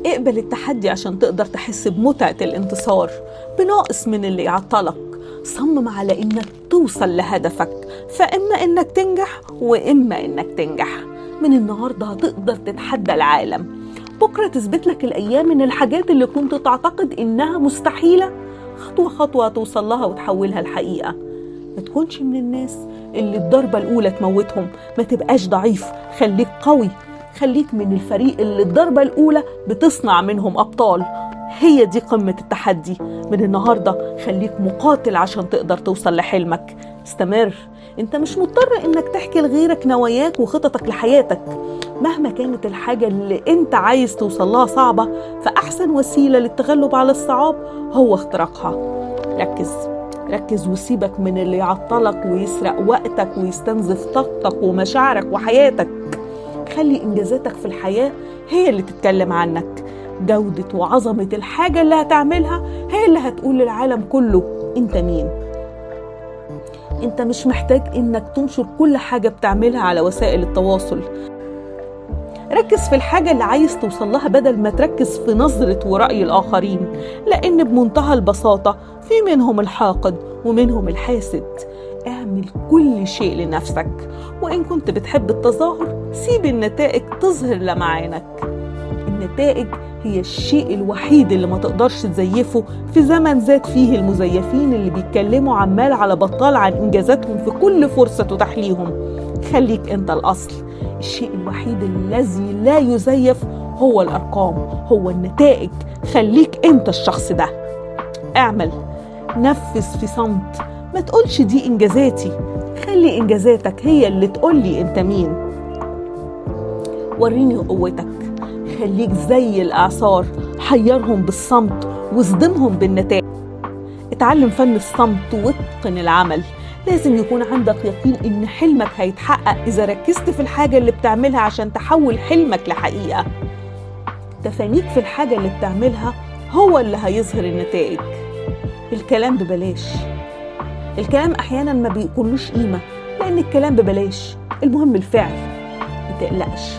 اقبل التحدي عشان تقدر تحس بمتعة الانتصار، بناقص من اللي يعطلك. صمم على إنك توصل لهدفك، فإما إنك تنجح وإما إنك تنجح. من النهاردة هتقدر تتحدى العالم، بكرة تثبت لك الأيام إن الحاجات اللي كنت تعتقد إنها مستحيلة خطوة خطوة هتوصل لها وتحولها الحقيقة. ما تكونش من الناس اللي الضربة الأولى تموتهم، ما تبقاش ضعيف، خليك قوي. خليك من الفريق اللي الضربة الأولى بتصنع منهم أبطال. هي دي قمة التحدي. من النهاردة خليك مقاتل عشان تقدر توصل لحلمك. استمر، انت مش مضطر انك تحكي لغيرك نواياك وخططك لحياتك. مهما كانت الحاجة اللي انت عايز توصلها صعبة، فأحسن وسيلة للتغلب على الصعاب هو اختراقها. ركز وسيبك من اللي يعطلك ويسرق وقتك ويستنزف طاقتك ومشاعرك وحياتك. خلي إنجازاتك في الحياة هي اللي تتكلم عنك. جودة وعظمة الحاجة اللي هتعملها هي اللي هتقول للعالم كله انت مين. انت مش محتاج انك تنشر كل حاجة بتعملها على وسائل التواصل. ركز في الحاجة اللي عايز توصل لها بدل ما تركز في نظرة ورأي الآخرين، لأن بمنتهى البساطة في منهم الحاقد ومنهم الحاسد. اعمل كل شيء لنفسك، وإن كنت بتحب التظاهر سيب النتائج تظهر لمعانك. النتائج هي الشيء الوحيد اللي ما تقدرش تزيفه في زمن زاد فيه المزيفين اللي بيتكلموا عمال على بطال عن إنجازاتهم في كل فرصة تتاح ليهم. خليك انت الأصل. الشيء الوحيد الذي لا يزيف هو الأرقام، هو النتائج. خليك انت الشخص ده. اعمل، نفذ في صمت، ما تقولش دي إنجازاتي. خلي إنجازاتك هي اللي تقولي انت مين. وريني قوتك، خليك زي الإعصار، حيرهم بالصمت واصدمهم بالنتائج. اتعلم فن الصمت واتقن العمل. لازم يكون عندك يقين إن حلمك هيتحقق إذا ركزت في الحاجة اللي بتعملها عشان تحول حلمك لحقيقة. تفانيك في الحاجة اللي بتعملها هو اللي هيظهر النتائج. الكلام ببلاش. الكلام أحيانا ما بيكونلوش قيمة لأن الكلام ببلاش، المهم الفعل. متقلقش،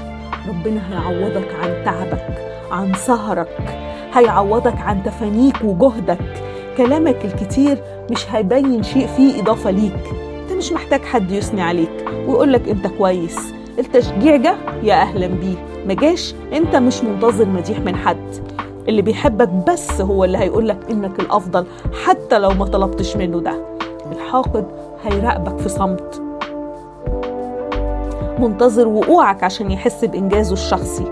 ربنا هيعوضك عن تعبك، عن سهرك، هيعوضك عن تفانيك وجهدك. كلامك الكتير مش هيبين شيء فيه إضافة ليك. انت مش محتاج حد يثني عليك ويقولك انت كويس. التشجيع جه يا أهلا بيه، ما جاش انت مش منتظر مديح من حد. اللي بيحبك بس هو اللي هيقولك انك الأفضل حتى لو ما طلبتش منه ده. الحاقد هيراقبك في صمت، منتظر وقوعك عشان يحس بإنجازه الشخصي.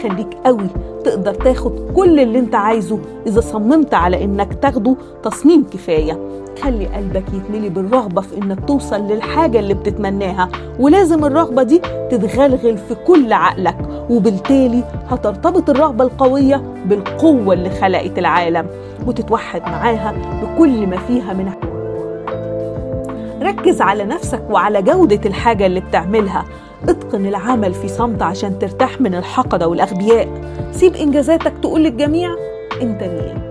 خليك قوي، تقدر تاخد كل اللي انت عايزه إذا صممت على إنك تاخده تصميم كفاية. خلي قلبك يتملي بالرغبة في إنك توصل للحاجة اللي بتتمناها، ولازم الرغبة دي تتغلغل في كل عقلك، وبالتالي هترتبط الرغبة القوية بالقوة اللي خلقت العالم وتتوحد معاها بكل ما فيها من. ركز على نفسك وعلى جودة الحاجة اللي بتعملها. اتقن العمل في صمت عشان ترتاح من الحقد والأغبياء. سيب إنجازاتك تقول للجميع انت مين.